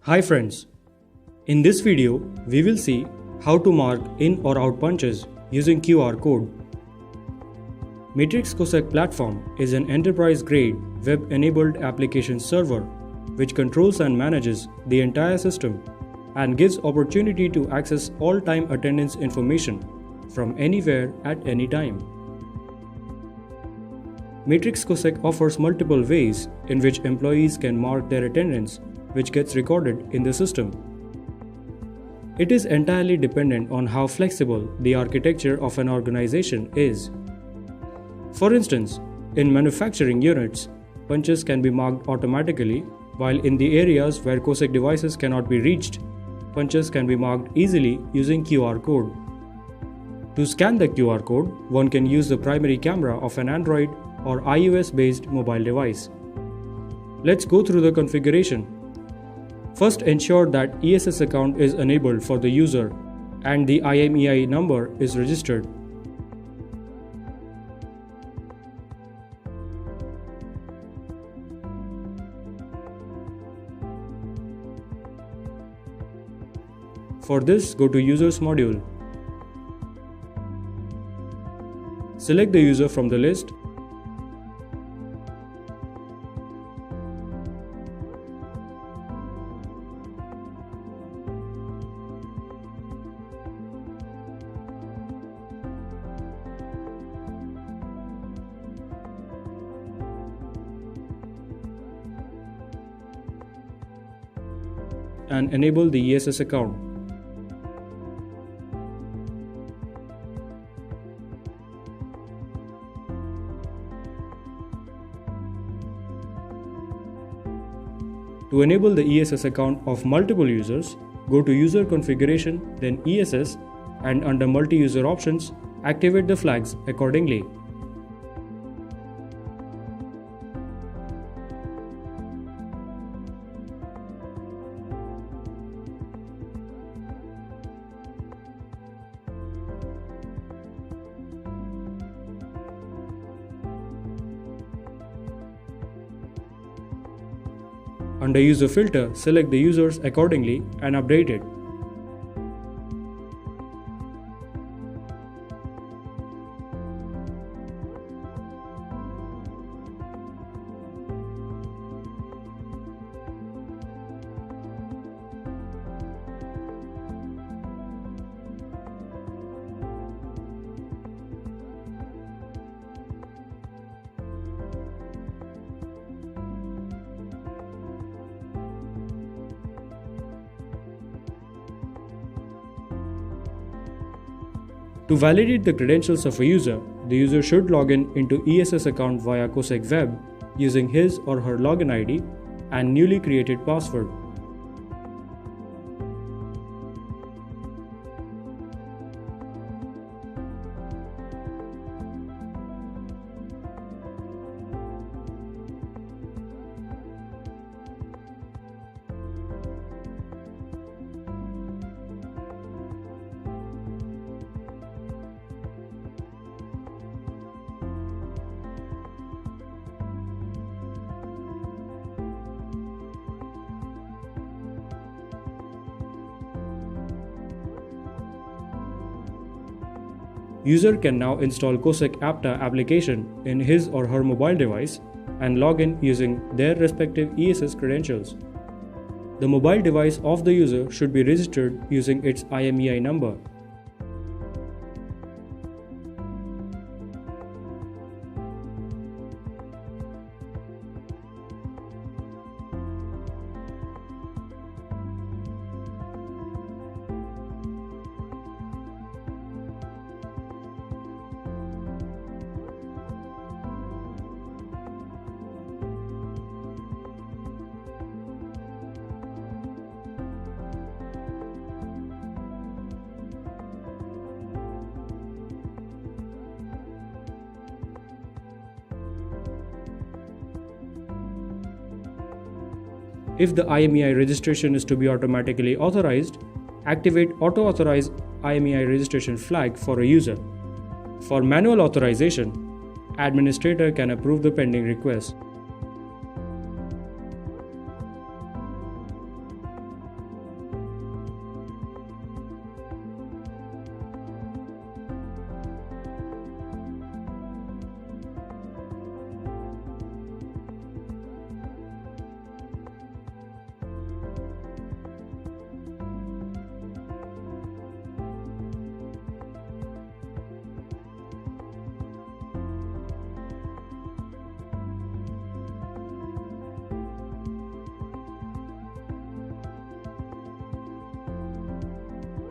Hi friends, in this video we will see how to mark in or out punches using QR code. Matrix COSEC platform is an enterprise-grade web-enabled application server which controls and manages the entire system and gives opportunity to access all time attendance information from anywhere at any time. Matrix COSEC offers multiple ways in which employees can mark their attendance, which gets recorded in the system. It is entirely dependent on how flexible the architecture of an organization is. For instance, in manufacturing units, punches can be marked automatically, while in the areas where COSEC devices cannot be reached, punches can be marked easily using QR code. To scan the QR code, one can use the primary camera of an Android or iOS-based mobile device. Let's go through the configuration. First, ensure that ESS account is enabled for the user and the IMEI number is registered. For this, go to Users module. Select the user from the list. And enable the ESS account. To enable the ESS account of multiple users, go to User Configuration, then ESS, and under Multi-User Options, activate the flags accordingly. Under User Filter, select the users accordingly and update it. To validate the credentials of a user, the user should log in into ESS account via COSEC web using his or her login ID and newly created password. User can now install COSEC Apta application in his or her mobile device and log in using their respective ESS credentials. The mobile device of the user should be registered using its IMEI number. If the IMEI registration is to be automatically authorized, activate Auto Authorize IMEI registration flag for a user. For manual authorization, administrator can approve the pending request.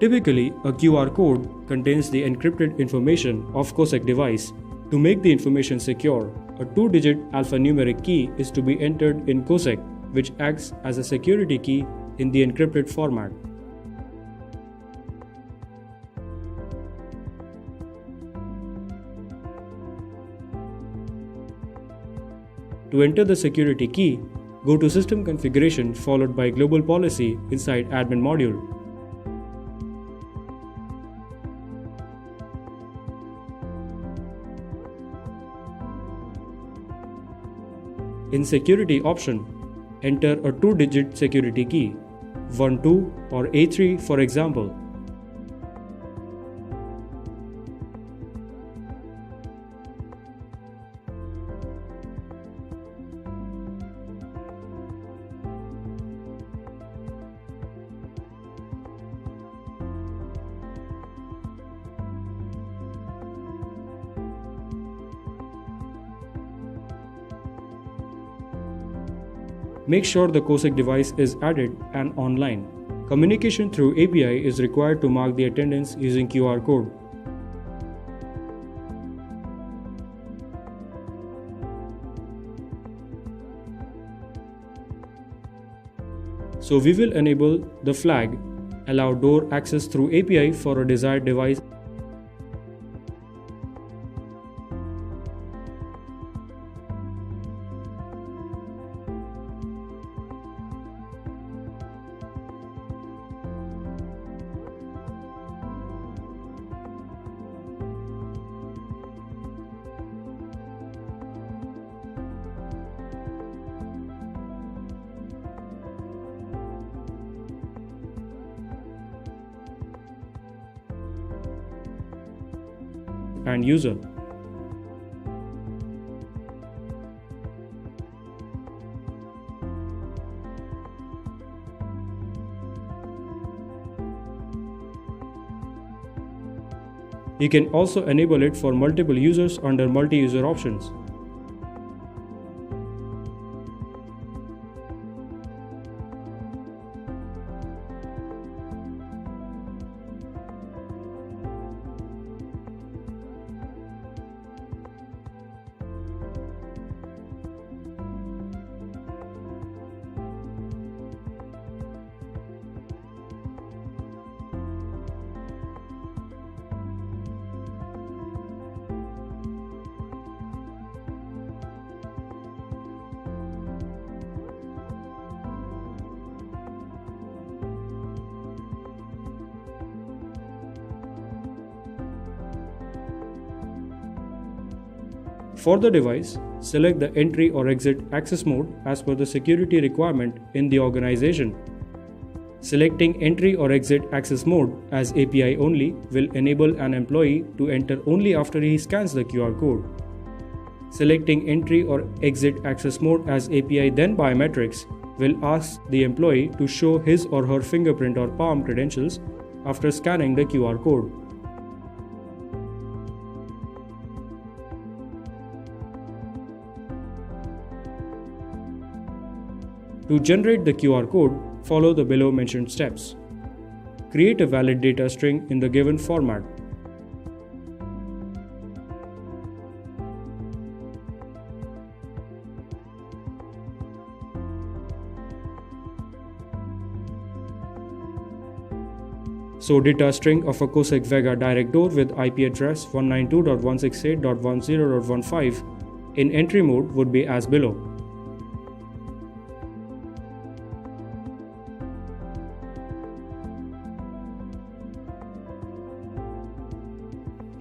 Typically, a QR code contains the encrypted information of COSEC device. To make the information secure, a 2-digit alphanumeric key is to be entered in COSEC, which acts as a security key in the encrypted format. To enter the security key, go to System Configuration followed by Global Policy inside Admin module. In Security option, enter a 2-digit security key, 12 or A3 for example. Make sure the COSEC device is added and online. Communication through API is required to mark the attendance using QR code. So we will enable the flag, allow door access through API for a desired device. And user. You can also enable it for multiple users under multi-user options. For the device, select the entry or exit access mode as per the security requirement in the organization. Selecting entry or exit access mode as API only will enable an employee to enter only after he scans the QR code. Selecting entry or exit access mode as API then biometrics will ask the employee to show his or her fingerprint or palm credentials after scanning the QR code. To generate the QR code, follow the below mentioned steps. Create a valid data string in the given format. So data string of a COSEC Vega direct door with IP address 192.168.10.15 in entry mode would be as below.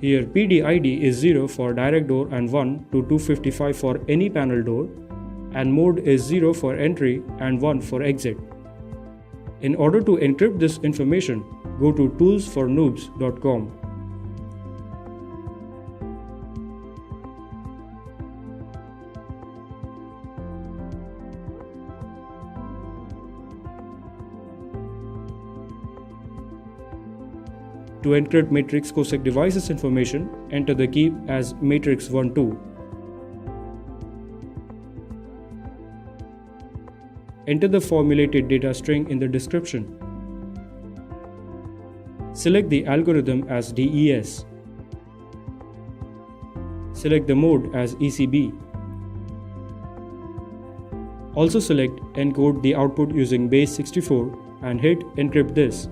Here PDID is 0 for direct door and 1 to 255 for any panel door, and mode is 0 for entry and 1 for exit. In order to encrypt this information, go to toolsfornoobs.com. To encrypt Matrix COSEC devices information, enter the key as matrix12. Enter the formulated data string in the description. Select the algorithm as DES. Select the mode as ECB. Also select Encode the output using base 64 and hit Encrypt this.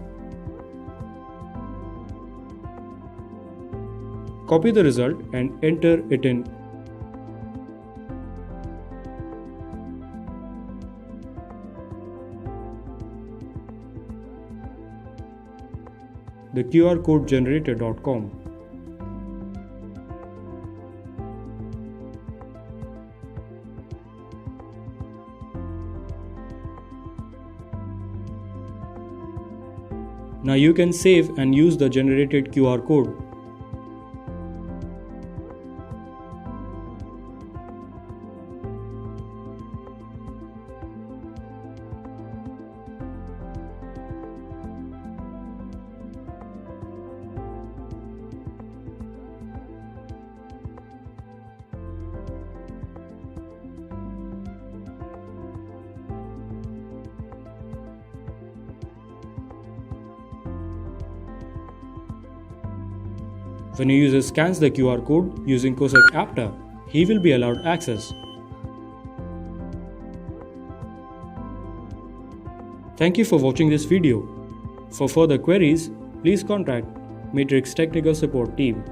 Copy the result and enter it in. The QR code generator.com. Now you can save and use the generated QR code. When a user scans the QR code using COSAC Apta, he will be allowed access. Thank you for watching this video. For further queries, please contact Matrix Technical Support Team.